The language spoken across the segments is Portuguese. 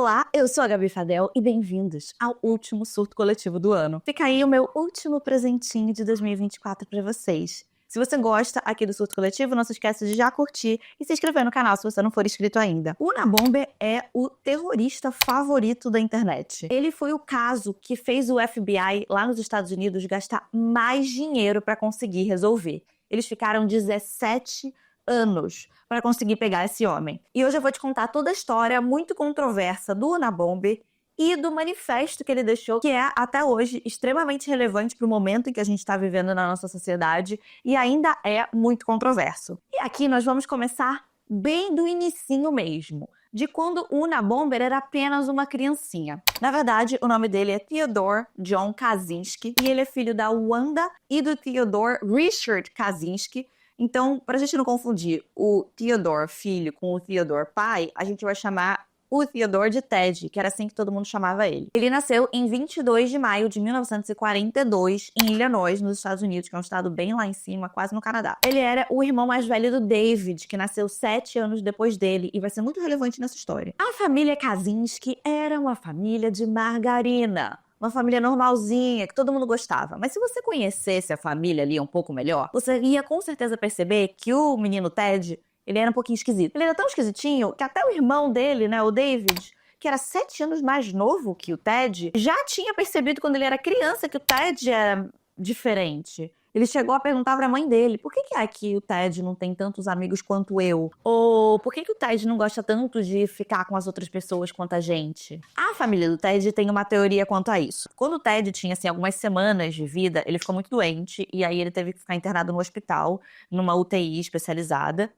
Olá, eu sou a Gabi Fadel e bem-vindos ao último surto coletivo do ano. Fica aí o meu último presentinho de 2024 para vocês. Se você gosta aqui do surto coletivo, não se esqueça de já curtir e se inscrever no canal se você não for inscrito ainda. O Unabomber é o terrorista favorito da internet. Ele foi o caso que fez o FBI lá nos Estados Unidos gastar mais dinheiro para conseguir resolver. Eles ficaram 17 anos para conseguir pegar esse homem. E hoje eu vou te contar toda a história muito controversa do Unabomber e do manifesto que ele deixou, que é, até hoje, extremamente relevante para o momento em que a gente está vivendo na nossa sociedade e ainda é muito controverso. E aqui nós vamos começar bem do inicinho mesmo, de quando o Unabomber era apenas uma criancinha. Na verdade, o nome dele é Theodore John Kaczynski e ele é filho da Wanda e do Theodore Richard Kaczynski. Então, para a gente não confundir o Theodore filho com o Theodore pai, a gente vai chamar o Theodore de Ted, que era assim que todo mundo chamava ele. Ele nasceu em 22 de maio de 1942 em Illinois, nos Estados Unidos, que é um estado bem lá em cima, quase no Canadá. Ele era o irmão mais velho do David, que nasceu 7 anos depois dele, e vai ser muito relevante nessa história. A família Kaczynski era uma família de margarina. Uma família normalzinha, que todo mundo gostava. Mas se você conhecesse a família ali um pouco melhor, você ia com certeza perceber que o menino Ted, ele era um pouquinho esquisito. Ele era tão esquisitinho que até o irmão dele, né, o David, que era 7 anos mais novo que o Ted, já tinha percebido quando ele era criança que o Ted era diferente. Ele chegou a perguntar pra mãe dele, por que é que o Ted não tem tantos amigos quanto eu? Ou por que o Ted não gosta tanto de ficar com as outras pessoas quanto a gente? A família do Ted tem uma teoria quanto a isso. Quando o Ted tinha, assim, algumas semanas de vida, ele ficou muito doente e aí ele teve que ficar internado no hospital, numa UTI especializada.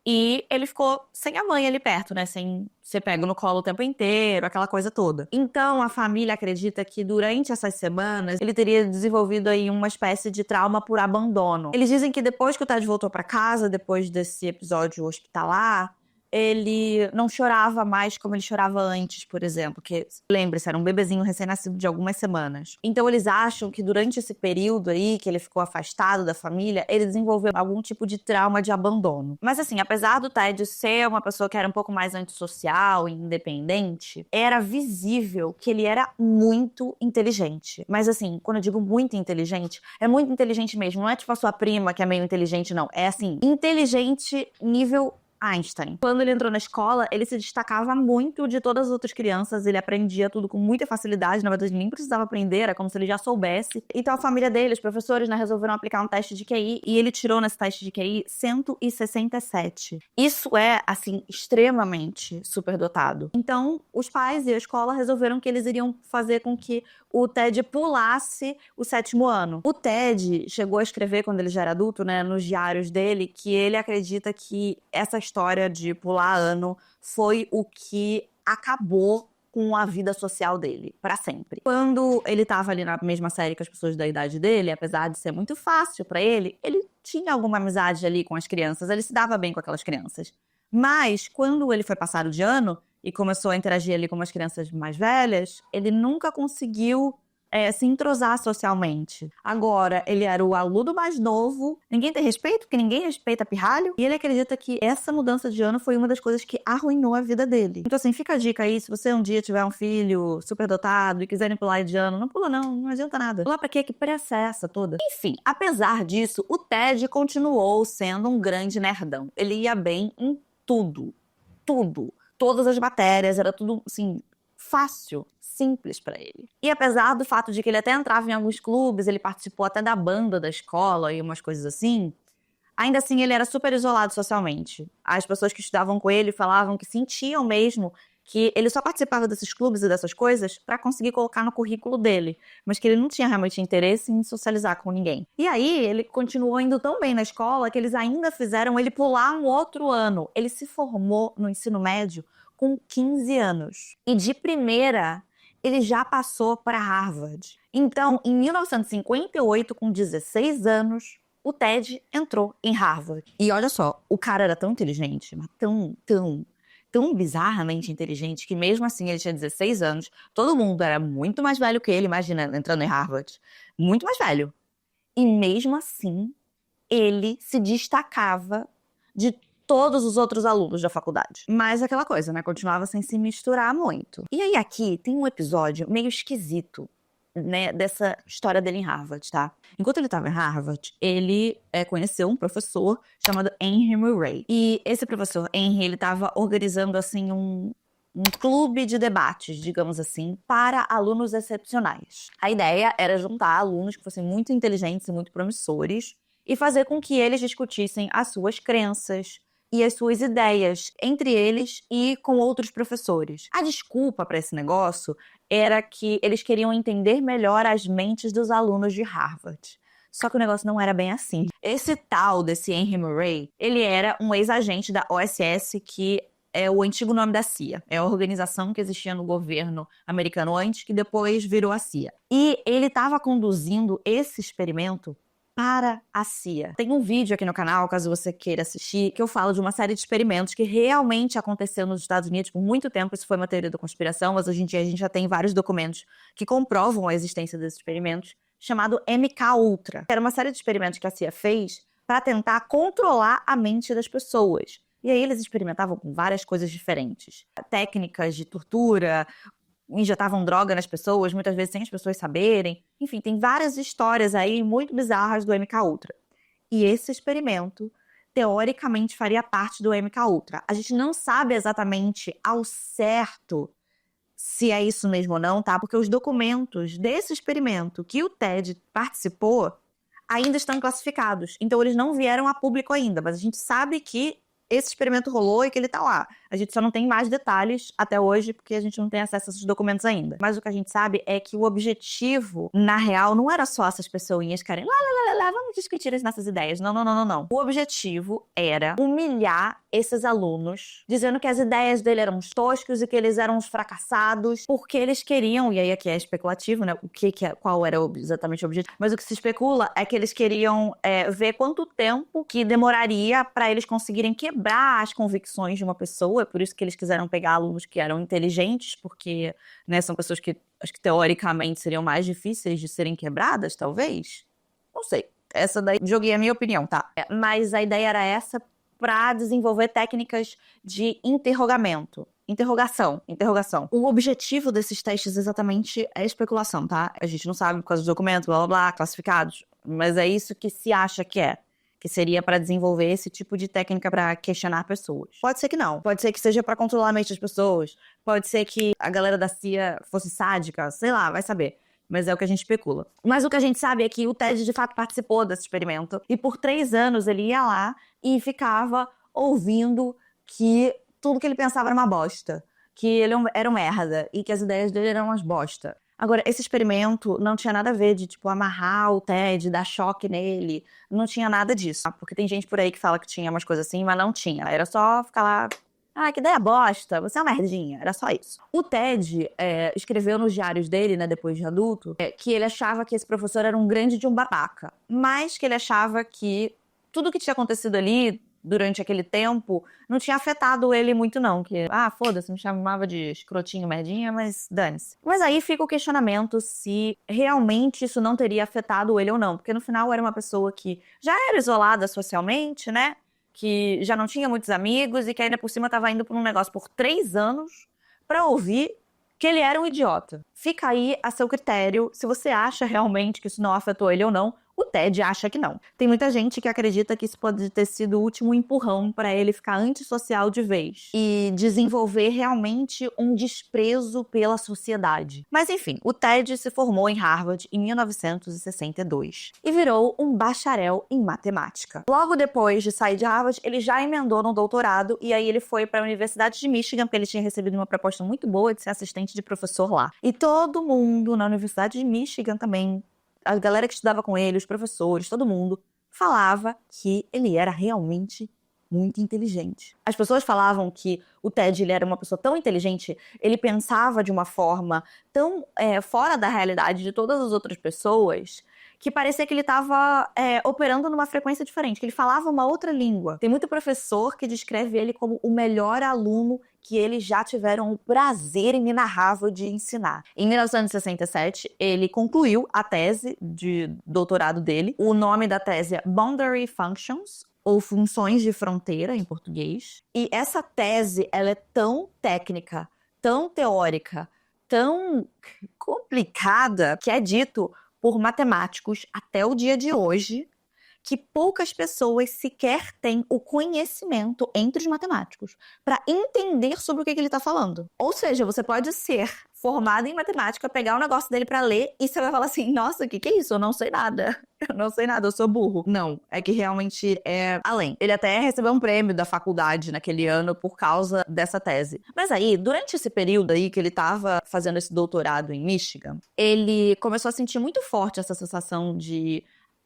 E ele ficou sem a mãe ali perto, né? Sem ser pego no colo o tempo inteiro, aquela coisa toda. Então, a família acredita que durante essas semanas ele teria desenvolvido aí uma espécie de trauma por abandono. Eles dizem que depois que o Ted voltou pra casa, depois desse episódio hospitalar, ele não chorava mais como ele chorava antes, por exemplo, que, lembre-se, era um bebezinho recém-nascido de algumas semanas. Então eles acham que durante esse período aí, que ele ficou afastado da família, ele desenvolveu algum tipo de trauma de abandono. Mas assim, apesar do Ted ser uma pessoa que era um pouco mais antissocial e independente, era visível que ele era muito inteligente. Mas assim, quando eu digo muito inteligente, é muito inteligente mesmo. Não é tipo a sua prima que é meio inteligente, não. É assim, inteligente nível Einstein. Quando ele entrou na escola, ele se destacava muito de todas as outras crianças, ele aprendia tudo com muita facilidade, na verdade nem precisava aprender, era como se ele já soubesse. Então a família dele, os professores, né, resolveram aplicar um teste de QI e ele tirou nesse teste de QI 167. Isso é, assim, extremamente superdotado. Então os pais e a escola resolveram que eles iriam fazer com que o Ted pulasse o 7º ano. O Ted chegou a escrever, quando ele já era adulto, né, nos diários dele, que ele acredita que essa história de pular ano foi o que acabou com a vida social dele, pra sempre. Quando ele tava ali na mesma série que as pessoas da idade dele, apesar de ser muito fácil pra ele, ele tinha alguma amizade ali com as crianças, ele se dava bem com aquelas crianças. Mas, quando ele foi passado de ano e começou a interagir ali com umas crianças mais velhas, ele nunca conseguiu se entrosar socialmente. Agora, ele era o aluno mais novo, ninguém tem respeito, porque ninguém respeita pirralho, e ele acredita que essa mudança de ano foi uma das coisas que arruinou a vida dele. Então assim, fica a dica aí, se você um dia tiver um filho superdotado e quiserem pular de ano, não pula não adianta nada. Pular pra quê? Que pressa é essa toda? Enfim, apesar disso, o Ted continuou sendo um grande nerdão. Ele ia bem em tudo. Todas as matérias, era tudo, assim, fácil, simples pra ele. E apesar do fato de que ele até entrava em alguns clubes, ele participou até da banda da escola e umas coisas assim, ainda assim ele era super isolado socialmente. As pessoas que estudavam com ele falavam que sentiam mesmo que ele só participava desses clubes e dessas coisas pra conseguir colocar no currículo dele, mas que ele não tinha realmente interesse em socializar com ninguém. E aí ele continuou indo tão bem na escola que eles ainda fizeram ele pular um outro ano. Ele se formou no ensino médio com 15 anos. E de primeira, ele já passou para Harvard. Então, em 1958, com 16 anos, o Ted entrou em Harvard. E olha só, o cara era tão inteligente, mas tão bizarramente inteligente, que mesmo assim ele tinha 16 anos, todo mundo era muito mais velho que ele, imagina, entrando em Harvard. Muito mais velho. E mesmo assim, ele se destacava de todos os outros alunos da faculdade. Mas aquela coisa, né? Continuava sem se misturar muito. E aí aqui tem um episódio meio esquisito, né, dessa história dele em Harvard, tá? Enquanto ele estava em Harvard, ele conheceu um professor chamado Henry Murray. E esse professor Henry, ele estava organizando, assim, um clube de debates, digamos assim, para alunos excepcionais. A ideia era juntar alunos que fossem muito inteligentes e muito promissores e fazer com que eles discutissem as suas crenças e as suas ideias entre eles e com outros professores. A desculpa para esse negócio era que eles queriam entender melhor as mentes dos alunos de Harvard. Só que o negócio não era bem assim. Esse tal desse Henry Murray, ele era um ex-agente da OSS, que é o antigo nome da CIA. É a organização que existia no governo americano antes, que depois virou a CIA. E ele estava conduzindo esse experimento para a CIA. Tem um vídeo aqui no canal, caso você queira assistir, que eu falo de uma série de experimentos que realmente aconteceu nos Estados Unidos por muito tempo. Isso foi uma teoria da conspiração, mas hoje em dia a gente já tem vários documentos que comprovam a existência desses experimentos, chamado MKUltra. Era uma série de experimentos que a CIA fez para tentar controlar a mente das pessoas. E aí eles experimentavam com várias coisas diferentes. Técnicas de tortura, injetavam droga nas pessoas, muitas vezes sem as pessoas saberem. Enfim, tem várias histórias aí muito bizarras do MKUltra. E esse experimento, teoricamente, faria parte do MKUltra. A gente não sabe exatamente ao certo se é isso mesmo ou não, tá? Porque os documentos desse experimento que o Ted participou ainda estão classificados. Então, eles não vieram a público ainda, mas a gente sabe que esse experimento rolou e que ele tá lá. A gente só não tem mais detalhes até hoje, porque a gente não tem acesso a esses documentos ainda. Mas o que a gente sabe é que o objetivo, na real, não era só essas pessoinhas ficarem vamos discutir as nossas ideias. Não, não, não, não, não. O objetivo era humilhar esses alunos, dizendo que as ideias dele eram uns toscos e que eles eram uns fracassados, porque eles queriam, e aí aqui é especulativo, né, qual era exatamente o objetivo, mas o que se especula é que eles queriam ver quanto tempo que demoraria para eles conseguirem quebrar as convicções de uma pessoa. É por isso que eles quiseram pegar alunos que eram inteligentes, porque, né, são pessoas que acho que teoricamente seriam mais difíceis de serem quebradas, talvez. Não sei. Essa daí, joguei a minha opinião, tá? Mas a ideia era essa, para desenvolver técnicas de interrogação. O objetivo desses testes exatamente é especulação, tá? A gente não sabe por causa dos documentos, blá blá blá, classificados, mas é isso que se acha que seria para desenvolver esse tipo de técnica para questionar pessoas. Pode ser que não. Pode ser que seja para controlar a mente das pessoas. Pode ser que a galera da CIA fosse sádica, sei lá, vai saber. Mas é o que a gente especula. Mas o que a gente sabe é que o Ted, de fato, participou desse experimento. E por 3 anos ele ia lá e ficava ouvindo que tudo que ele pensava era uma bosta. Que ele era um merda. E que as ideias dele eram umas bosta. Agora, esse experimento não tinha nada a ver de, tipo, amarrar o Ted, dar choque nele. Não tinha nada disso. Porque tem gente por aí que fala que tinha umas coisas assim, mas não tinha. Era só ficar lá... Ah, que ideia bosta, você é uma merdinha. Era só isso. O Ted escreveu nos diários dele, né, depois de adulto, que ele achava que esse professor era um grande de um babaca. Mas que ele achava que tudo que tinha acontecido ali durante aquele tempo não tinha afetado ele muito, não. Que, foda-se, me chamava de escrotinho, merdinha, mas dane-se. Mas aí fica o questionamento se realmente isso não teria afetado ele ou não. Porque no final era uma pessoa que já era isolada socialmente, né? Que já não tinha muitos amigos e que ainda por cima estava indo para um negócio por 3 anos para ouvir que ele era um idiota. Fica aí a seu critério se você acha realmente que isso não afetou ele ou não. O Ted acha que não. Tem muita gente que acredita que isso pode ter sido o último empurrão para ele ficar antissocial de vez e desenvolver realmente um desprezo pela sociedade. Mas enfim, o Ted se formou em Harvard em 1962 e virou um bacharel em matemática. Logo depois de sair de Harvard, ele já emendou no doutorado e aí ele foi para a Universidade de Michigan, porque ele tinha recebido uma proposta muito boa de ser assistente de professor lá. E todo mundo na Universidade de Michigan também, a galera que estudava com ele, os professores, todo mundo, falava que ele era realmente muito inteligente. As pessoas falavam que o Ted, ele era uma pessoa tão inteligente, ele pensava de uma forma tão fora da realidade de todas as outras pessoas, que parecia que ele estava operando numa frequência diferente, que ele falava uma outra língua. Tem muito professor que descreve ele como o melhor aluno que eles já tiveram o prazer em ir na Harvard de ensinar. Em 1967, ele concluiu a tese de doutorado dele. O nome da tese é Boundary Functions, ou funções de fronteira em português. E essa tese, ela é tão técnica, tão teórica, tão complicada, que é dito por matemáticos até o dia de hoje, que poucas pessoas sequer têm o conhecimento entre os matemáticos para entender sobre o que ele está falando. Ou seja, você pode ser formado em matemática, pegar o negócio dele para ler e você vai falar assim, nossa, o que é isso? Eu não sei nada. Eu não sei nada, eu sou burro. Não, é que realmente é além. Ele até recebeu um prêmio da faculdade naquele ano por causa dessa tese. Mas aí, durante esse período aí que ele estava fazendo esse doutorado em Michigan, ele começou a sentir muito forte essa sensação de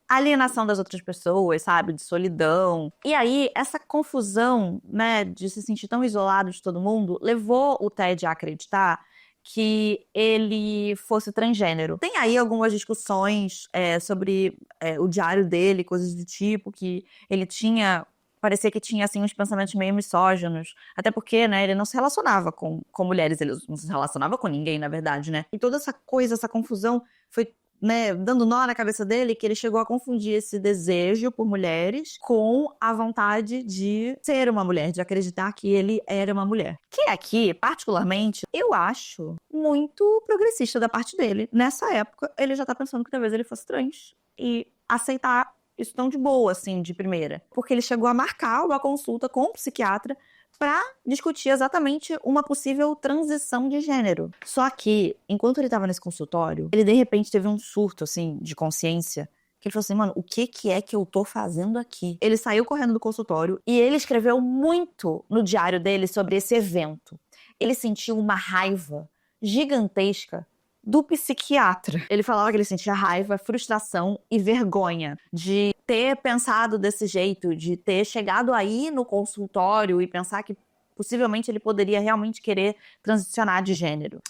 alienação das outras pessoas, sabe? De solidão. E aí, essa confusão, né, de se sentir tão isolado de todo mundo, levou o Ted a acreditar que ele fosse transgênero. Tem aí algumas discussões sobre o diário dele, coisas do tipo, que ele tinha... Parecia que tinha, assim, uns pensamentos meio misóginos. Até porque, né, ele não se relacionava com mulheres, ele não se relacionava com ninguém, na verdade, né? E toda essa coisa, essa confusão foi, né, dando nó na cabeça dele, que ele chegou a confundir esse desejo por mulheres com a vontade de ser uma mulher, de acreditar que ele era uma mulher. Que aqui, particularmente, eu acho muito progressista da parte dele. Nessa época, ele já tá pensando que talvez ele fosse trans. E aceitar isso tão de boa, assim, de primeira. Porque ele chegou a marcar uma consulta com um psiquiatra para discutir exatamente uma possível transição de gênero. Só que, enquanto ele tava nesse consultório, ele de repente teve um surto, assim, de consciência, que ele falou assim, mano, o que é que eu tô fazendo aqui? Ele saiu correndo do consultório e ele escreveu muito no diário dele sobre esse evento. Ele sentiu uma raiva gigantesca do psiquiatra. Ele falava que ele sentia raiva, frustração e vergonha de ter pensado desse jeito, de ter chegado aí no consultório e pensar que possivelmente ele poderia realmente querer transicionar de gênero.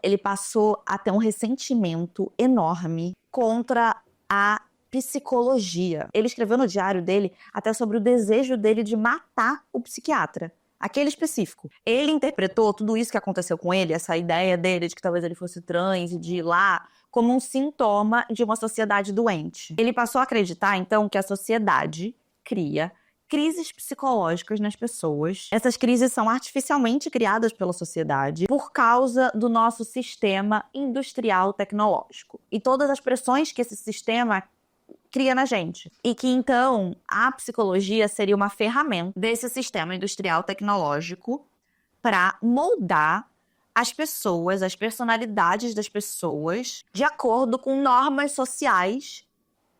Ele passou a ter um ressentimento enorme contra a psicologia. Ele escreveu no diário dele até sobre o desejo dele de matar o psiquiatra. Aquele específico. Ele interpretou tudo isso que aconteceu com ele, essa ideia dele de que talvez ele fosse trans e de ir lá, como um sintoma de uma sociedade doente. Ele passou a acreditar, então, que a sociedade cria crises psicológicas nas pessoas. Essas crises são artificialmente criadas pela sociedade por causa do nosso sistema industrial tecnológico. E todas as pressões que esse sistema cria na gente. E que, então, a psicologia seria uma ferramenta desse sistema industrial tecnológico para moldar as pessoas, as personalidades das pessoas, de acordo com normas sociais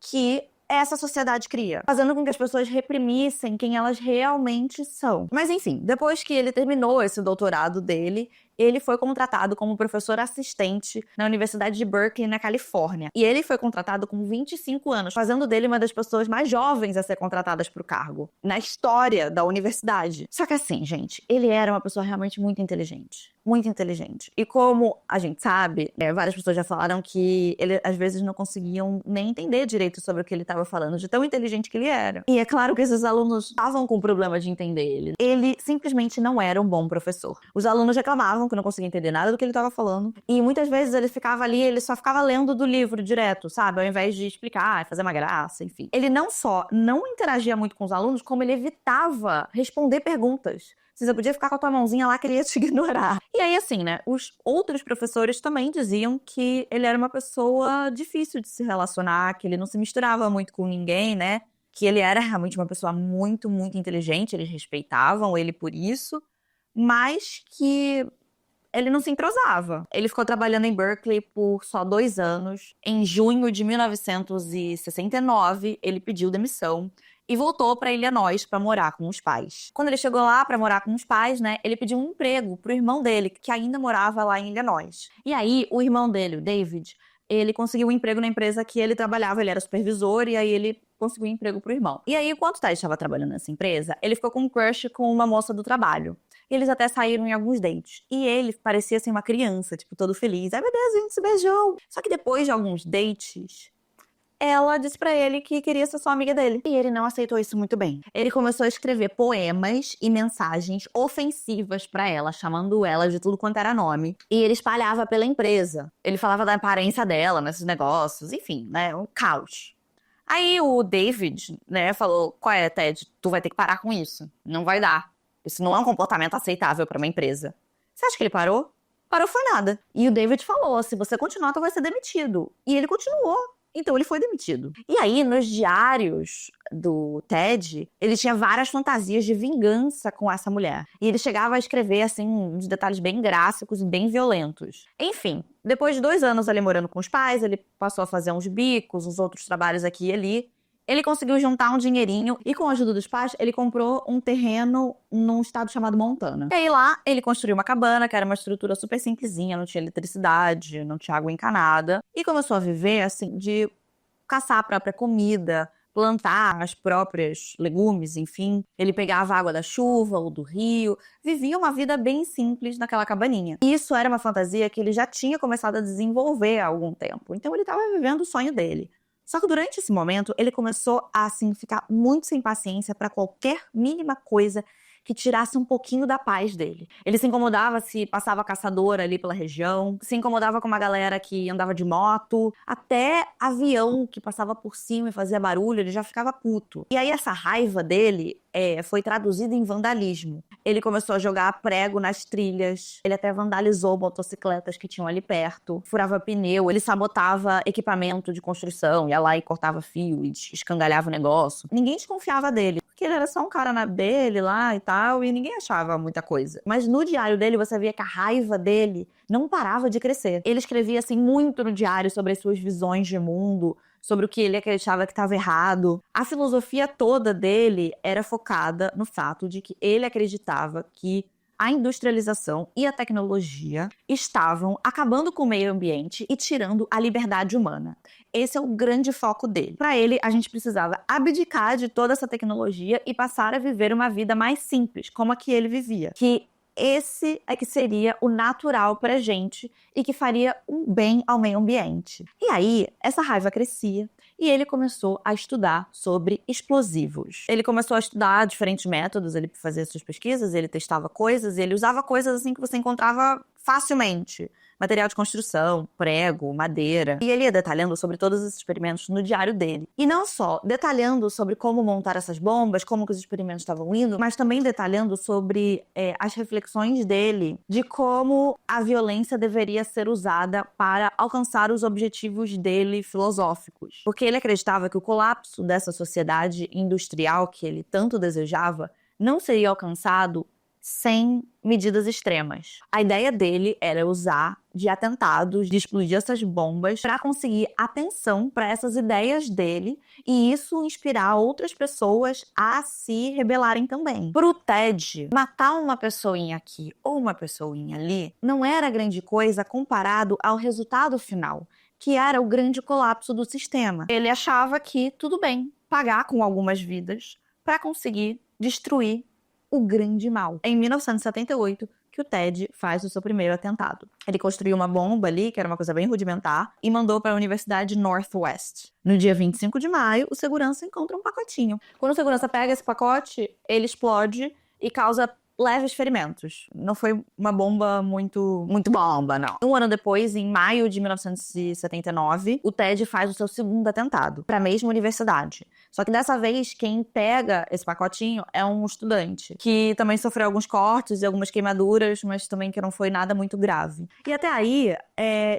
que essa sociedade cria, fazendo com que as pessoas reprimissem quem elas realmente são. Mas enfim, depois que ele terminou esse doutorado dele, ele foi contratado como professor assistente na Universidade de Berkeley, na Califórnia. E ele foi contratado com 25 anos, fazendo dele uma das pessoas mais jovens a ser contratadas para o cargo, na história da universidade. Só que assim, gente, ele era uma pessoa realmente muito inteligente. Muito inteligente. E como a gente sabe, várias pessoas já falaram que ele, às vezes, não conseguiam nem entender direito sobre o que ele estava falando, de tão inteligente que ele era. E é claro que esses alunos estavam com problema de entender ele. Ele simplesmente não era um bom professor. Os alunos reclamavam que não conseguia entender nada do que ele estava falando. E muitas vezes ele ficava ali, ele só ficava lendo do livro direto, sabe? Ao invés de explicar, fazer uma graça, enfim. Ele não só não interagia muito com os alunos, como ele evitava responder perguntas. Você podia ficar com a tua mãozinha lá que ele ia te ignorar. E aí, assim, né? Os outros professores também diziam que ele era uma pessoa difícil de se relacionar, que ele não se misturava muito com ninguém, né? Que ele era realmente uma pessoa muito, muito inteligente, eles respeitavam ele por isso, mas que ele não se entrosava. Ele ficou trabalhando em Berkeley por só 2 anos. Em junho de 1969, ele pediu demissão e voltou para Illinois para morar com os pais. Quando ele chegou lá para morar com os pais, né, ele pediu um emprego pro irmão dele, que ainda morava lá em Illinois. E aí, o irmão dele, o David, ele conseguiu um emprego na empresa que ele trabalhava, ele era supervisor, e aí ele conseguiu um emprego pro irmão. E aí, enquanto o Ted estava trabalhando nessa empresa, ele ficou com um crush com uma moça do trabalho. Eles até saíram em alguns dates. E ele parecia ser uma criança, tipo, todo feliz. Ai, meu Deus, a gente se beijou. Só que depois de alguns dates, ela disse pra ele que queria ser só amiga dele. E ele não aceitou isso muito bem. Ele começou a escrever poemas e mensagens ofensivas pra ela, chamando ela de tudo quanto era nome. E ele espalhava pela empresa. Ele falava da aparência dela nesses negócios. Enfim, né? Um caos. Aí o David, né, falou: qual é, Ted? Tu vai ter que parar com isso. Não vai dar. Isso não é um comportamento aceitável para uma empresa. Você acha que ele parou? Parou foi nada. E o David falou: se você continuar, tu vai ser demitido. E ele continuou. Então ele foi demitido. E aí, nos diários do Ted, ele tinha várias fantasias de vingança com essa mulher. E ele chegava a escrever, assim, uns detalhes bem gráficos e bem violentos. Enfim, depois de 2 anos ali morando com os pais, ele passou a fazer uns bicos, uns outros trabalhos aqui e ali. Ele conseguiu juntar um dinheirinho e, com a ajuda dos pais, ele comprou um terreno num estado chamado Montana. E aí lá, ele construiu uma cabana, que era uma estrutura super simplesinha, não tinha eletricidade, não tinha água encanada. E começou a viver, assim, de caçar a própria comida, plantar as próprias legumes, enfim. Ele pegava a água da chuva ou do rio, vivia uma vida bem simples naquela cabaninha. E isso era uma fantasia que ele já tinha começado a desenvolver há algum tempo. Então ele estava vivendo o sonho dele. Só que durante esse momento, ele começou a, assim, ficar muito sem paciência para qualquer mínima coisa que tirasse um pouquinho da paz dele. Ele se incomodava se passava caçador ali pela região, se incomodava com uma galera que andava de moto, até avião que passava por cima e fazia barulho, ele já ficava puto. E aí essa raiva dele foi traduzida em vandalismo. Ele começou a jogar prego nas trilhas, ele até vandalizou motocicletas que tinham ali perto, furava pneu, ele sabotava equipamento de construção, ia lá e cortava fio e escangalhava o negócio. Ninguém desconfiava dele, porque ele era só um cara dele lá e tal, e ninguém achava muita coisa. Mas no diário dele, você via que a raiva dele não parava de crescer. Ele escrevia, assim, muito no diário sobre as suas visões de mundo, sobre o que ele acreditava que estava errado. A filosofia toda dele era focada no fato de que ele acreditava que a industrialização e a tecnologia estavam acabando com o meio ambiente e tirando a liberdade humana. Esse é o grande foco dele. Para ele, a gente precisava abdicar de toda essa tecnologia e passar a viver uma vida mais simples, como a que ele vivia. Que esse é que seria o natural pra gente e que faria um bem ao meio ambiente. E aí, essa raiva crescia e ele começou a estudar sobre explosivos. Ele começou a estudar diferentes métodos, ele fazia suas pesquisas, ele testava coisas, ele usava coisas assim que você encontrava facilmente. Material de construção, prego, madeira. E ele ia detalhando sobre todos os experimentos no diário dele. E não só detalhando sobre como montar essas bombas, como que os experimentos estavam indo, mas também detalhando sobre as reflexões dele de como a violência deveria ser usada para alcançar os objetivos dele filosóficos. Porque ele acreditava que o colapso dessa sociedade industrial que ele tanto desejava não seria alcançado sem medidas extremas. A ideia dele era usar de atentados, de explodir essas bombas para conseguir atenção para essas ideias dele e isso inspirar outras pessoas a se rebelarem também. Pro Ted, matar uma pessoinha aqui ou uma pessoinha ali não era grande coisa comparado ao resultado final, que era o grande colapso do sistema. Ele achava que tudo bem pagar com algumas vidas para conseguir destruir o grande mal. É em 1978 que o Ted faz o seu primeiro atentado. Ele construiu uma bomba ali, que era uma coisa bem rudimentar, e mandou para a Universidade Northwest. No dia 25 de maio, o segurança encontra um pacotinho. Quando o segurança pega esse pacote, ele explode e causa leves ferimentos. Não foi uma bomba muito bomba, não. Um ano depois, em maio de 1979, o Ted faz o seu segundo atentado, para a mesma universidade. Só que dessa vez, quem pega esse pacotinho é um estudante, que também sofreu alguns cortes e algumas queimaduras, mas também que não foi nada muito grave. E até aí,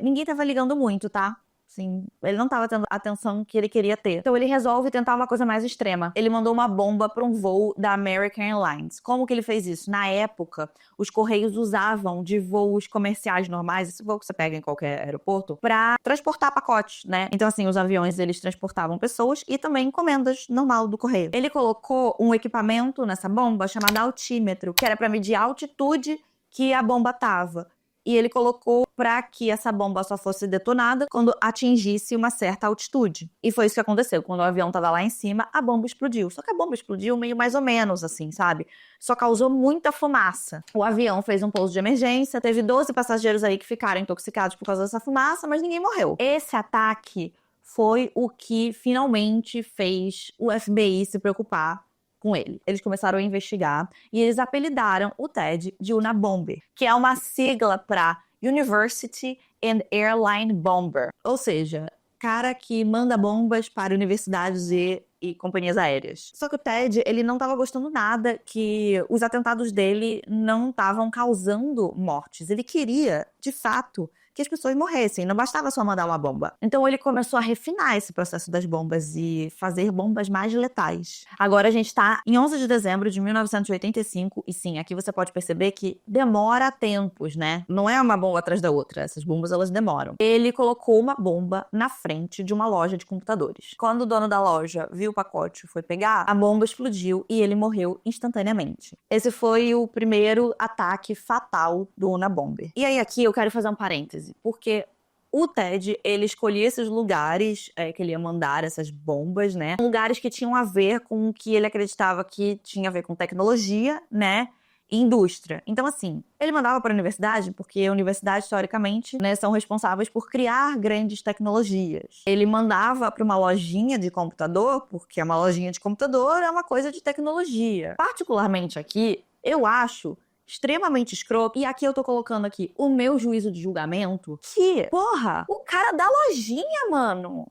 ninguém tava ligando muito, tá? Assim, ele não estava tendo a atenção que ele queria ter. Então ele resolve tentar uma coisa mais extrema. Ele mandou uma bomba para um voo da American Airlines. Como que ele fez isso? Na época, os Correios usavam de voos comerciais normais, esse voo que você pega em qualquer aeroporto, para transportar pacotes, né? Então assim, os aviões, eles transportavam pessoas e também encomendas normal do Correio. Ele colocou um equipamento nessa bomba chamado altímetro, que era para medir a altitude que a bomba tava. E ele colocou para que essa bomba só fosse detonada quando atingisse uma certa altitude. E foi isso que aconteceu. Quando o avião estava lá em cima, a bomba explodiu. Só que a bomba explodiu meio mais ou menos assim, sabe? Só causou muita fumaça. O avião fez um pouso de emergência, teve 12 passageiros aí que ficaram intoxicados por causa dessa fumaça, mas ninguém morreu. Esse ataque foi o que finalmente fez o FBI se preocupar com ele. Eles começaram a investigar e eles apelidaram o Ted de Unabomber, que é uma sigla para University and Airline Bomber. Ou seja, cara que manda bombas para universidades e companhias aéreas. Só que o Ted, ele não estava gostando nada que os atentados dele não estavam causando mortes. Ele queria, de fato, que as pessoas morressem, não bastava só mandar uma bomba. Então ele começou a refinar esse processo das bombas e fazer bombas mais letais. Agora a gente tá em 11 de dezembro de 1985 e sim, aqui você pode perceber que demora tempos, né? Não é uma bomba atrás da outra, essas bombas elas demoram. Ele colocou uma bomba na frente de uma loja de computadores. Quando o dono da loja viu o pacote e foi pegar, a bomba explodiu e ele morreu instantaneamente. Esse foi o primeiro ataque fatal do Unabomber. E aí aqui eu quero fazer um parêntese, porque o Ted, ele escolhia esses lugares que ele ia mandar essas bombas, né? Lugares que tinham a ver com o que ele acreditava que tinha a ver com tecnologia, né? E indústria. Então, assim, ele mandava para a universidade, porque a universidade, historicamente, né, são responsáveis por criar grandes tecnologias. Ele mandava para uma lojinha de computador, porque uma lojinha de computador é uma coisa de tecnologia. Particularmente aqui, eu acho extremamente escroto, e aqui eu tô colocando aqui o meu juízo de julgamento, que, porra, o cara da lojinha, mano,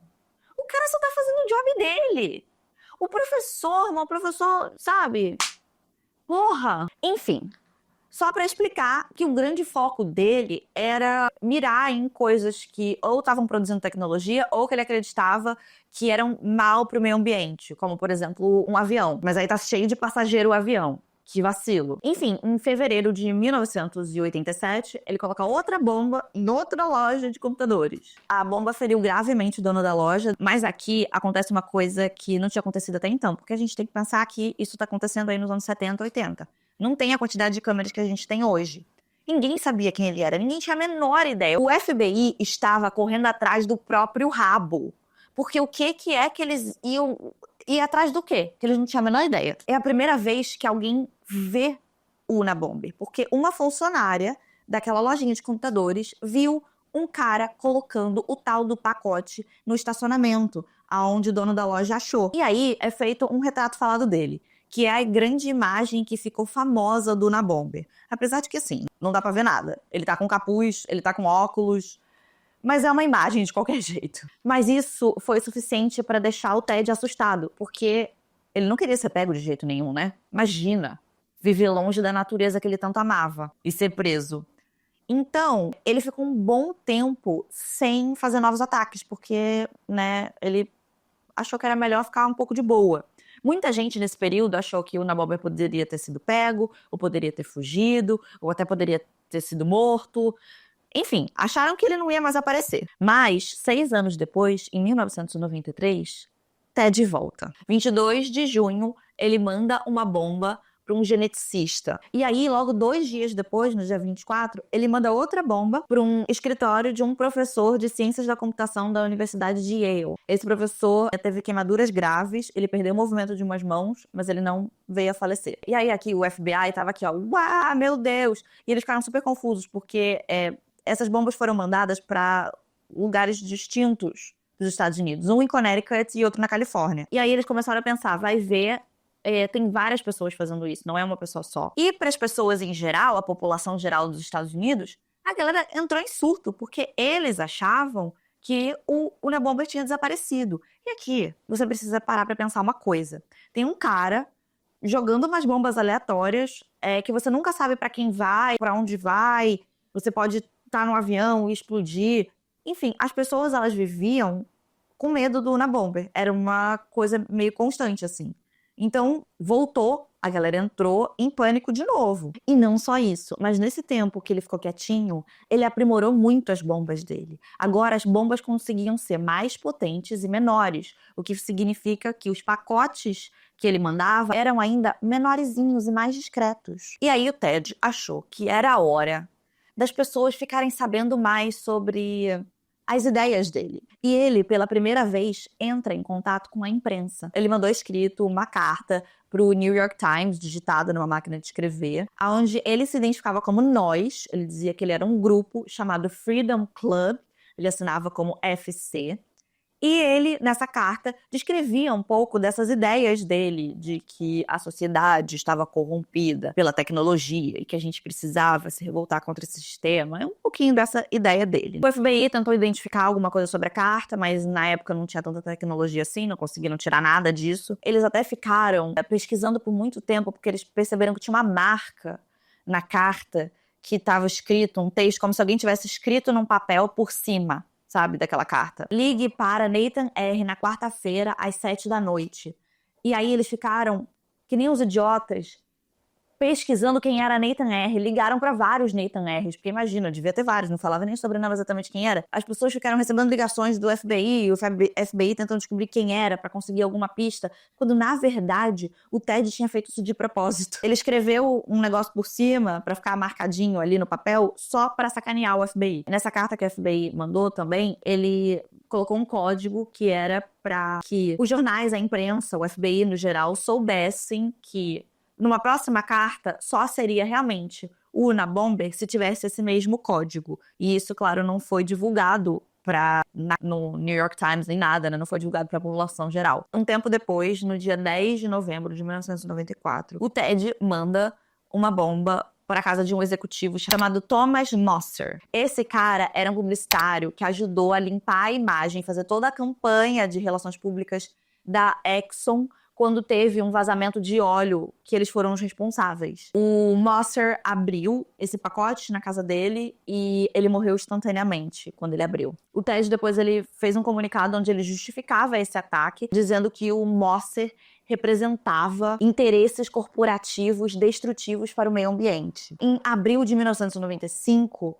o cara só tá fazendo o job dele. O professor, sabe? Porra! Enfim, só pra explicar que o grande foco dele era mirar em coisas que ou estavam produzindo tecnologia ou que ele acreditava que eram mal pro meio ambiente, como, por exemplo, um avião. Mas aí tá cheio de passageiro o avião. Que vacilo. Enfim, em fevereiro de 1987, ele coloca outra bomba em outra loja de computadores. A bomba feriu gravemente o dono da loja, mas aqui acontece uma coisa que não tinha acontecido até então, porque a gente tem que pensar que isso tá acontecendo aí nos anos 70, 80. Não tem a quantidade de câmeras que a gente tem hoje. Ninguém sabia quem ele era, ninguém tinha a menor ideia. O FBI estava correndo atrás do próprio rabo. Porque o que é que eles iam ir atrás do quê? Que eles não tinham a menor ideia. É a primeira vez que alguém vê o Unabomber, porque uma funcionária daquela lojinha de computadores viu um cara colocando o tal do pacote no estacionamento, aonde o dono da loja achou. E aí é feito um retrato falado dele, que é a grande imagem que ficou famosa do Unabomber. Apesar de que, assim, não dá pra ver nada. Ele tá com capuz, ele tá com óculos, mas é uma imagem de qualquer jeito. Mas isso foi suficiente pra deixar o Ted assustado, porque ele não queria ser pego de jeito nenhum, né? Imagina viver longe da natureza que ele tanto amava e ser preso. Então, ele ficou um bom tempo sem fazer novos ataques, porque, né, ele achou que era melhor ficar um pouco de boa. Muita gente nesse período achou que o Unabomber poderia ter sido pego, ou poderia ter fugido, ou até poderia ter sido morto. Enfim, acharam que ele não ia mais aparecer. Mas, 6 anos depois, em 1993, Ted volta. 22 de junho, ele manda uma bomba para um geneticista. E aí, logo 2 dias depois, no dia 24, ele manda outra bomba para um escritório de um professor de ciências da computação da Universidade de Yale. Esse professor teve queimaduras graves, ele perdeu o movimento de umas mãos, mas ele não veio a falecer. E aí, aqui, o FBI tava aqui, ó, uau, meu Deus! E eles ficaram super confusos, porque essas bombas foram mandadas para lugares distintos dos Estados Unidos, um em Connecticut e outro na Califórnia. E aí eles começaram a pensar, vai ver, tem várias pessoas fazendo isso, não é uma pessoa só. E para as pessoas em geral, a população geral dos Estados Unidos, a galera entrou em surto, porque eles achavam que o Unabomber tinha desaparecido. E aqui, você precisa parar para pensar uma coisa. Tem um cara jogando umas bombas aleatórias, que você nunca sabe para quem vai, para onde vai, você pode estar no avião e explodir. Enfim, as pessoas, elas viviam com medo do Unabomber. Era uma coisa meio constante, assim. Então, voltou, a galera entrou em pânico de novo. E não só isso, mas nesse tempo que ele ficou quietinho, ele aprimorou muito as bombas dele. Agora, as bombas conseguiam ser mais potentes e menores, o que significa que os pacotes que ele mandava eram ainda menorzinhos e mais discretos. E aí o Ted achou que era a hora das pessoas ficarem sabendo mais sobre as ideias dele. E ele, pela primeira vez, entra em contato com a imprensa. Ele mandou escrito uma carta para o New York Times, digitada numa máquina de escrever, onde ele se identificava como nós. Ele dizia que ele era um grupo chamado Freedom Club. Ele assinava como FC. E ele, nessa carta, descrevia um pouco dessas ideias dele, de que a sociedade estava corrompida pela tecnologia e que a gente precisava se revoltar contra esse sistema. É um pouquinho dessa ideia dele. O FBI tentou identificar alguma coisa sobre a carta, mas na época não tinha tanta tecnologia assim, não conseguiram tirar nada disso. Eles até ficaram pesquisando por muito tempo, porque eles perceberam que tinha uma marca na carta que estava escrito, um texto, como se alguém tivesse escrito num papel por cima, sabe, daquela carta. Ligue para Nathan R. na quarta-feira, às 7 da noite. E aí eles ficaram, que nem os idiotas, pesquisando quem era Nathan R. Ligaram para vários Nathan R's, porque imagina, devia ter vários, não falava nem sobrenome exatamente quem era. As pessoas ficaram recebendo ligações do FBI, o FBI tentando descobrir quem era para conseguir alguma pista, quando na verdade o Ted tinha feito isso de propósito. Ele escreveu um negócio por cima para ficar marcadinho ali no papel, só para sacanear o FBI. Nessa carta que o FBI mandou também, ele colocou um código que era para que os jornais, a imprensa, o FBI no geral, soubessem que numa próxima carta, só seria realmente o Unabomber se tivesse esse mesmo código. E isso, claro, não foi divulgado no New York Times nem nada, né? Não foi divulgado para a população geral. Um tempo depois, no dia 10 de novembro de 1994, o Ted manda uma bomba para a casa de um executivo chamado Thomas Mosser. Esse cara era um publicitário que ajudou a limpar a imagem, fazer toda a campanha de relações públicas da Exxon, quando teve um vazamento de óleo, que eles foram os responsáveis. O Mosser abriu esse pacote na casa dele e ele morreu instantaneamente quando ele abriu. O Ted depois ele fez um comunicado onde ele justificava esse ataque, dizendo que o Mosser representava interesses corporativos destrutivos para o meio ambiente. Em abril de 1995,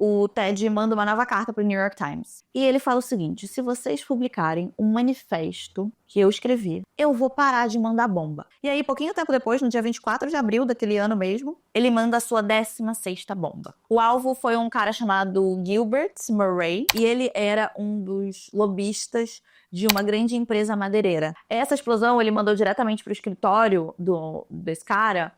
o Ted manda uma nova carta para o New York Times. E ele fala o seguinte: se vocês publicarem um manifesto que eu escrevi, eu vou parar de mandar bomba. E aí, pouquinho tempo depois, no dia 24 de abril daquele ano mesmo, ele manda a sua 16ª bomba. O alvo foi um cara chamado Gilbert Murray, e ele era um dos lobistas de uma grande empresa madeireira. Essa explosão ele mandou diretamente para o escritório desse cara.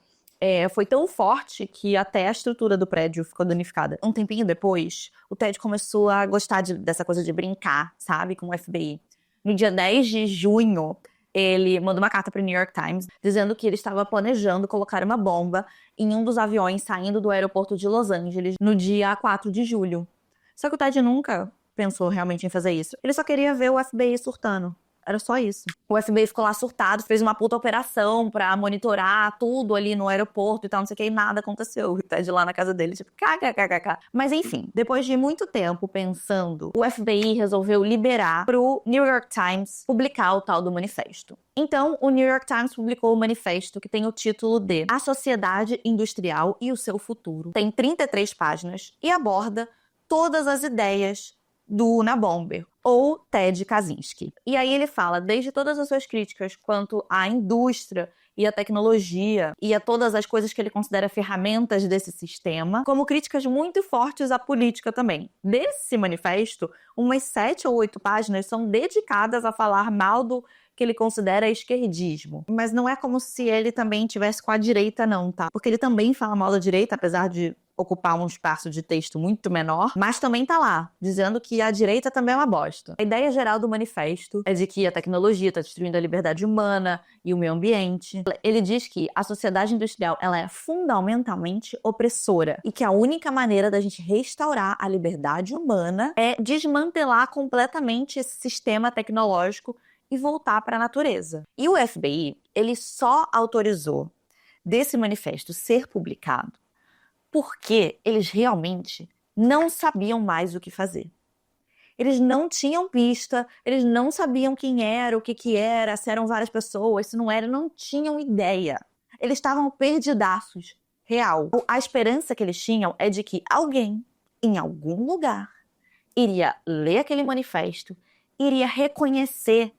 Foi tão forte que até a estrutura do prédio ficou danificada. Um tempinho depois, o Ted começou a gostar dessa coisa de brincar, sabe, com o FBI. No dia 10 de junho, ele mandou uma carta para o New York Times dizendo que ele estava planejando colocar uma bomba em um dos aviões saindo do aeroporto de Los Angeles no dia 4 de julho. Só que o Ted nunca pensou realmente em fazer isso. Ele só queria ver o FBI surtando. Era só isso. O FBI ficou lá surtado, fez uma puta operação pra monitorar tudo ali no aeroporto e tal, não sei o que, e nada aconteceu. O Ted lá na casa dele, tipo, kkkk. Mas enfim, depois de muito tempo pensando, o FBI resolveu liberar pro New York Times publicar o tal do manifesto. Então, o New York Times publicou o manifesto que tem o título de A Sociedade Industrial e o Seu Futuro. Tem 33 páginas e aborda todas as ideias do Unabomber, ou Ted Kaczynski. E aí ele fala, desde todas as suas críticas quanto à indústria e à tecnologia e a todas as coisas que ele considera ferramentas desse sistema, como críticas muito fortes à política também. Desse manifesto, umas 7 ou 8 páginas são dedicadas a falar mal do que ele considera esquerdismo. Mas não é como se ele também tivesse com a direita não, tá? Porque ele também fala mal da direita, apesar de ocupar um espaço de texto muito menor, mas também tá lá, dizendo que a direita também é uma bosta. A ideia geral do manifesto é de que a tecnologia está destruindo a liberdade humana e o meio ambiente. Ele diz que a sociedade industrial ela é fundamentalmente opressora e que a única maneira da gente restaurar a liberdade humana é desmantelar completamente esse sistema tecnológico e voltar para a natureza. E o FBI, ele só autorizou desse manifesto ser publicado porque eles realmente não sabiam mais o que fazer. Eles não tinham pista, eles não sabiam quem era, o que era, se eram várias pessoas, se não era, não tinham ideia. Eles estavam perdidaços, real. A esperança que eles tinham é de que alguém, em algum lugar, iria ler aquele manifesto, iria reconhecer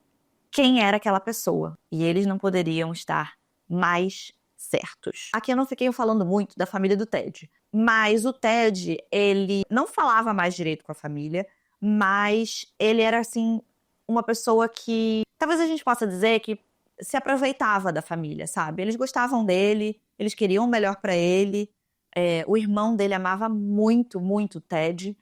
quem era aquela pessoa. E eles não poderiam estar mais certos. Aqui eu não fiquei falando muito da família do Ted, mas o Ted, ele não falava mais direito com a família, mas ele era, assim, uma pessoa que, talvez a gente possa dizer que se aproveitava da família, sabe? Eles gostavam dele, eles queriam o melhor pra ele, o irmão dele amava muito, muito o Ted,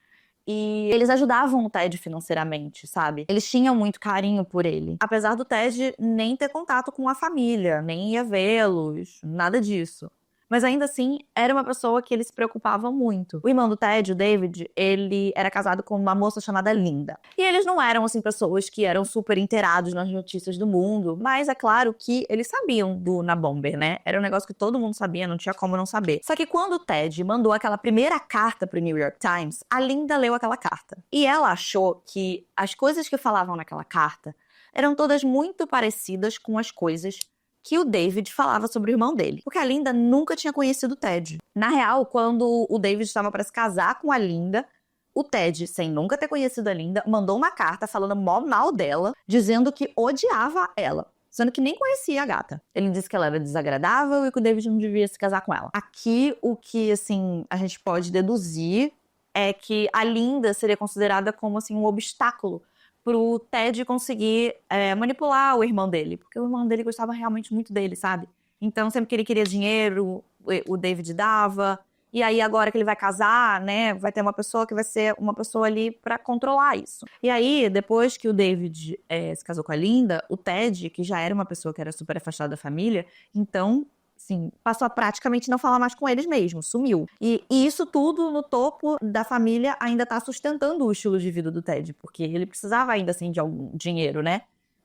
E eles ajudavam o Ted financeiramente, sabe? Eles tinham muito carinho por ele. Apesar do Ted nem ter contato com a família, nem ia vê-los, nada disso. Mas ainda assim, era uma pessoa que ele se preocupava muito. O irmão do Ted, o David, ele era casado com uma moça chamada Linda. E eles não eram, assim, pessoas que eram super inteirados nas notícias do mundo, mas é claro que eles sabiam do Unabomber, né? Era um negócio que todo mundo sabia, não tinha como não saber. Só que quando o Ted mandou aquela primeira carta pro New York Times, a Linda leu aquela carta. E ela achou que as coisas que falavam naquela carta eram todas muito parecidas com as coisas que o David falava sobre o irmão dele. Porque a Linda nunca tinha conhecido o Ted. Na real, quando o David estava para se casar com a Linda, o Ted, sem nunca ter conhecido a Linda, mandou uma carta falando mó mal dela, dizendo que odiava ela, sendo que nem conhecia a gata. Ele disse que ela era desagradável e que o David não devia se casar com ela. Aqui, o que, assim, a gente pode deduzir é que a Linda seria considerada como, assim, um obstáculo pro Ted conseguir manipular o irmão dele. Porque o irmão dele gostava realmente muito dele, sabe? Então, sempre que ele queria dinheiro, o David dava. E aí, agora que ele vai casar, né, vai ter uma pessoa que vai ser uma pessoa ali pra controlar isso. E aí, depois que o David se casou com a Linda, o Ted, que já era uma pessoa que era super afastada da família, então, assim, passou a praticamente não falar mais com eles mesmo, sumiu. E isso tudo no topo da família ainda tá sustentando o estilo de vida do Ted, porque ele precisava ainda, assim, de algum dinheiro, né?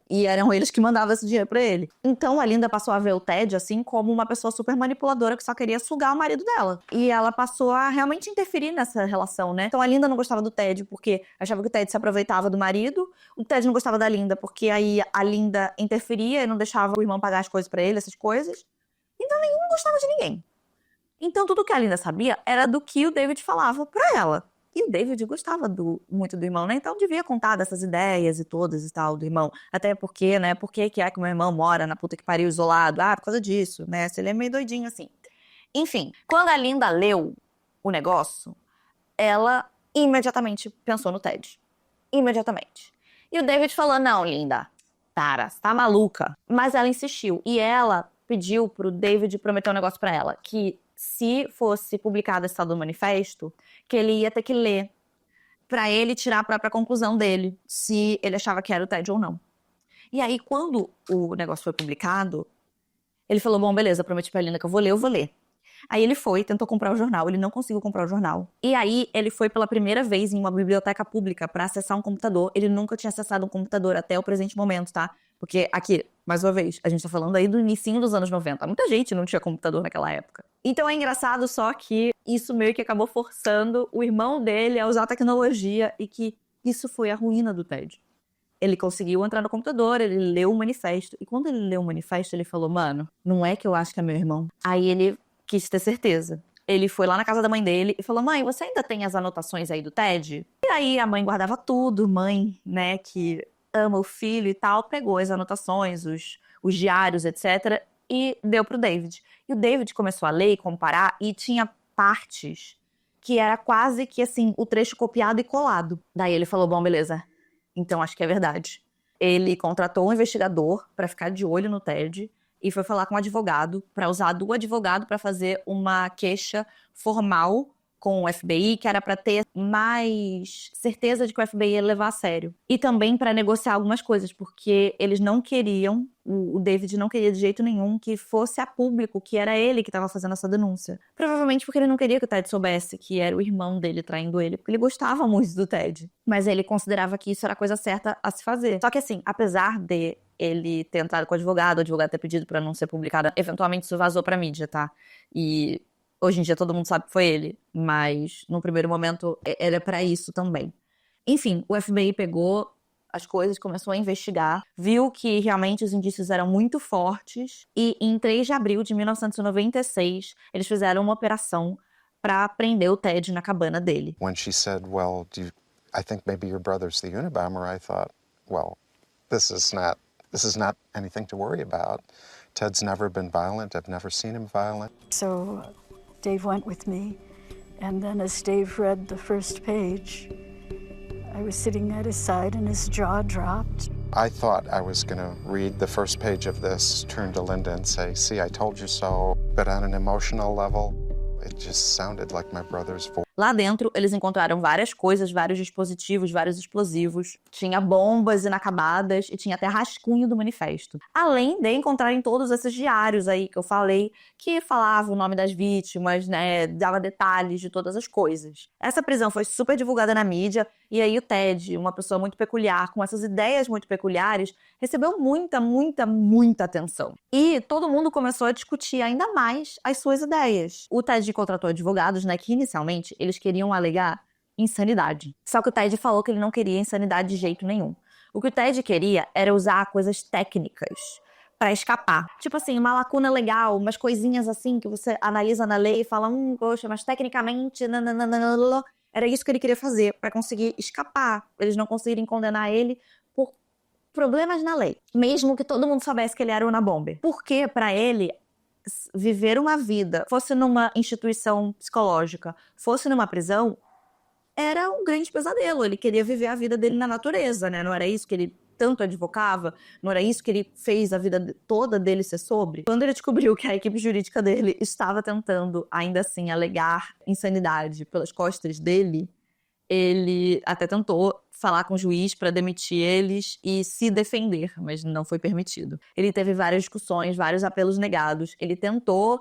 E eram eles que mandavam esse dinheiro pra ele. Então a Linda passou a ver o Ted, assim, como uma pessoa super manipuladora que só queria sugar o marido dela. E ela passou a realmente interferir nessa relação, né? Então a Linda não gostava do Ted porque achava que o Ted se aproveitava do marido. O Ted não gostava da Linda porque aí a Linda interferia e não deixava o irmão pagar as coisas pra ele, essas coisas. Então nenhum gostava de ninguém. Então tudo que a Linda sabia era do que o David falava pra ela. E o David gostava muito do irmão, né? Então devia contar dessas ideias e todas e tal do irmão. Até porque, né? Por que é que o meu irmão mora na puta que pariu isolado? Ah, por causa disso, né? Se ele é meio doidinho assim. Enfim, quando a Linda leu o negócio, ela imediatamente pensou no Ted. Imediatamente. E o David falou, não, Linda, para, você tá maluca. Mas ela insistiu. E ela pediu pro David prometer um negócio pra ela. Que se fosse publicado esse tal do manifesto, que ele ia ter que ler pra ele tirar a própria conclusão dele, se ele achava que era o Ted ou não. E aí, quando o negócio foi publicado, ele falou, bom, beleza, prometi pra Linda que eu vou ler. Aí ele foi, tentou comprar o jornal, ele não conseguiu comprar o jornal. E aí, ele foi pela primeira vez em uma biblioteca pública pra acessar um computador. Ele nunca tinha acessado um computador até o presente momento, tá? Porque aqui, mais uma vez, a gente tá falando aí do início dos anos 90. Muita gente não tinha computador naquela época. Então é engraçado só que isso meio que acabou forçando o irmão dele a usar a tecnologia e que isso foi a ruína do Ted. Ele conseguiu entrar no computador, ele leu o manifesto. E quando ele leu o manifesto, ele falou, mano, não é que eu acho que é meu irmão. Aí ele quis ter certeza. Ele foi lá na casa da mãe dele e falou, mãe, você ainda tem as anotações aí do Ted? E aí a mãe guardava tudo, mãe, né, que ama o filho e tal, pegou as anotações, os diários, etc., e deu pro David. E o David começou a ler e comparar, e tinha partes que era quase que, assim, o trecho copiado e colado. Daí ele falou, bom, beleza, então acho que é verdade. Ele contratou um investigador pra ficar de olho no Ted e foi falar com um advogado, pra usar do advogado pra fazer uma queixa formal com o FBI, que era pra ter mais certeza de que o FBI ia levar a sério. E também pra negociar algumas coisas, porque eles não queriam, o David não queria de jeito nenhum que fosse a público que era ele que tava fazendo essa denúncia. Provavelmente porque ele não queria que o Ted soubesse que era o irmão dele traindo ele, porque ele gostava muito do Ted. Mas ele considerava que isso era a coisa certa a se fazer. Só que assim, apesar de ele ter entrado com o advogado ter pedido pra não ser publicado, eventualmente isso vazou pra mídia, tá? E hoje em dia todo mundo sabe que foi ele, mas no primeiro momento era pra isso também. Enfim, o FBI pegou as coisas, começou a investigar, viu que realmente os indícios eram muito fortes e em 3 de abril de 1996 eles fizeram uma operação pra prender o Ted na cabana dele. When she said, well, I think maybe your brother's the Unabomber, I thought, well, this is not anything to worry about. Ted's never been violent. I've never seen him violent. So Dave went with me, and then as Dave read the first page, I was sitting at his side and his jaw dropped. I thought I was going to read the first page of this, turn to Linda and say, see, I told you so. But on an emotional level, it just sounded like my brother's voice. Lá dentro, eles encontraram várias coisas, vários dispositivos, vários explosivos. Tinha bombas inacabadas e tinha até rascunho do manifesto. Além de encontrarem todos esses diários aí que eu falei, que falavam o nome das vítimas, né, dava detalhes de todas as coisas. Essa prisão foi super divulgada na mídia e aí o Ted, uma pessoa muito peculiar, com essas ideias muito peculiares, recebeu muita atenção. E todo mundo começou a discutir ainda mais as suas ideias. O Ted contratou advogados, né, que inicialmente eles queriam alegar insanidade. Só que o Ted falou que ele não queria insanidade de jeito nenhum. O que o Ted queria era usar coisas técnicas pra escapar. Tipo assim, uma lacuna legal, umas coisinhas assim que você analisa na lei e fala, poxa, mas tecnicamente, nananana. Era isso que ele queria fazer pra conseguir escapar. Eles não conseguirem condenar ele por problemas na lei. Mesmo que todo mundo soubesse que ele era o Unabomber. Porque pra ele, viver uma vida, fosse numa instituição psicológica, fosse numa prisão, era um grande pesadelo. Ele queria viver a vida dele na natureza, né? Não era isso que ele tanto advocava? Não era isso que ele fez a vida toda dele ser sobre? Quando ele descobriu que a equipe jurídica dele estava tentando, ainda assim, alegar insanidade pelas costas dele, ele até tentou falar com o juiz para demitir eles e se defender, mas não foi permitido. Ele teve várias discussões, vários apelos negados. Ele tentou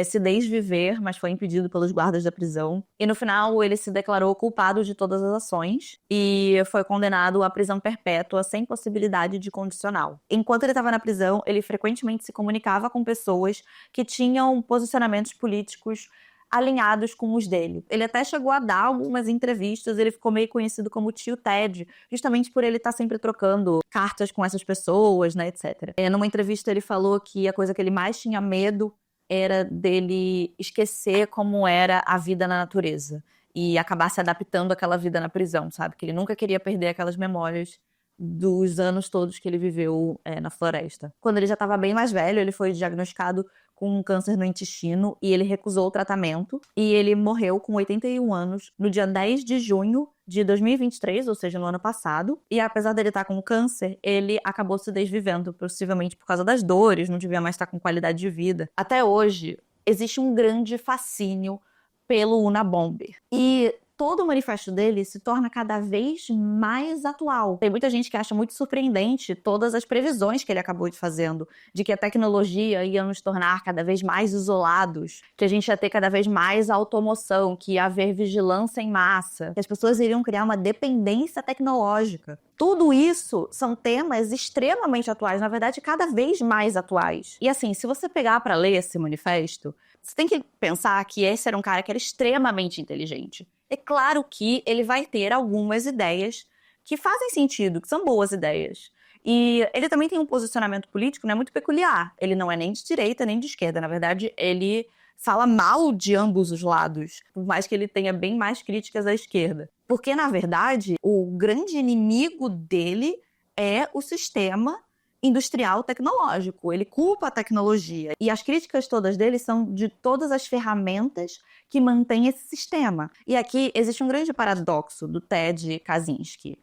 se desviver, mas foi impedido pelos guardas da prisão. E no final, ele se declarou culpado de todas as ações e foi condenado à prisão perpétua sem possibilidade de condicional. Enquanto ele estava na prisão, ele frequentemente se comunicava com pessoas que tinham posicionamentos políticos alinhados com os dele. Ele até chegou a dar algumas entrevistas, ele ficou meio conhecido como tio Ted, justamente por ele estar sempre trocando cartas com essas pessoas, né, etc. Numa entrevista ele falou que a coisa que ele mais tinha medo era dele esquecer como era a vida na natureza e acabar se adaptando àquela vida na prisão, sabe? Que ele nunca queria perder aquelas memórias dos anos todos que ele viveu na floresta. Quando ele já estava bem mais velho, ele foi diagnosticado com um câncer no intestino e ele recusou o tratamento e ele morreu com 81 anos no dia 10 de junho de 2023, ou seja, no ano passado. E apesar dele estar com câncer, ele acabou se desvivendo, possivelmente por causa das dores, não devia mais estar com qualidade de vida. Até hoje, existe um grande fascínio pelo Unabomber. E todo o manifesto dele se torna cada vez mais atual. Tem muita gente que acha muito surpreendente todas as previsões que ele acabou fazendo, de que a tecnologia ia nos tornar cada vez mais isolados, que a gente ia ter cada vez mais automoção, que ia haver vigilância em massa, que as pessoas iriam criar uma dependência tecnológica. Tudo isso são temas extremamente atuais, na verdade, cada vez mais atuais. E assim, se você pegar para ler esse manifesto, você tem que pensar que esse era um cara que era extremamente inteligente. É claro que ele vai ter algumas ideias que fazem sentido, que são boas ideias. E ele também tem um posicionamento político, né, muito peculiar. Ele não é nem de direita nem de esquerda. Na verdade, ele fala mal de ambos os lados, por mais que ele tenha bem mais críticas à esquerda. Porque, na verdade, o grande inimigo dele é o sistema industrial tecnológico. Ele culpa a tecnologia. E as críticas todas dele são de todas as ferramentas que mantêm esse sistema. E aqui existe um grande paradoxo do Ted Kaczynski.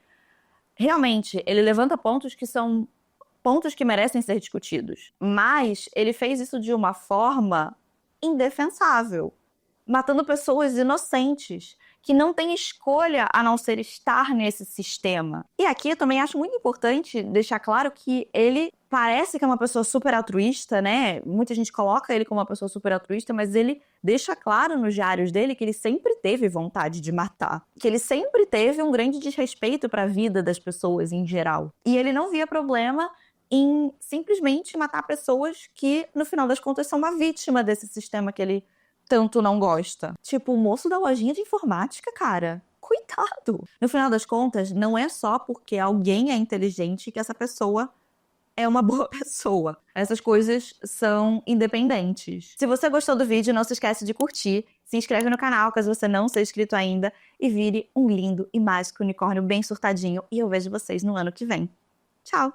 Realmente, ele levanta pontos que são pontos que merecem ser discutidos. Mas ele fez isso de uma forma indefensável, matando pessoas inocentes, que não têm escolha a não ser estar nesse sistema. E aqui eu também acho muito importante deixar claro que ele parece que é uma pessoa super altruísta, né? Muita gente coloca ele como uma pessoa super altruísta, mas ele deixa claro nos diários dele que ele sempre teve vontade de matar. Que ele sempre teve um grande desrespeito para a vida das pessoas em geral. E ele não via problema em simplesmente matar pessoas que, no final das contas, são uma vítima desse sistema que ele tanto não gosta. Tipo, o moço da lojinha de informática, cara. Coitado! No final das contas, não é só porque alguém é inteligente que essa pessoa é uma boa pessoa. Essas coisas são independentes. Se você gostou do vídeo, não se esquece de curtir, se inscreve no canal caso você não seja inscrito ainda e vire um lindo e mágico unicórnio bem surtadinho. E eu vejo vocês no ano que vem. Tchau!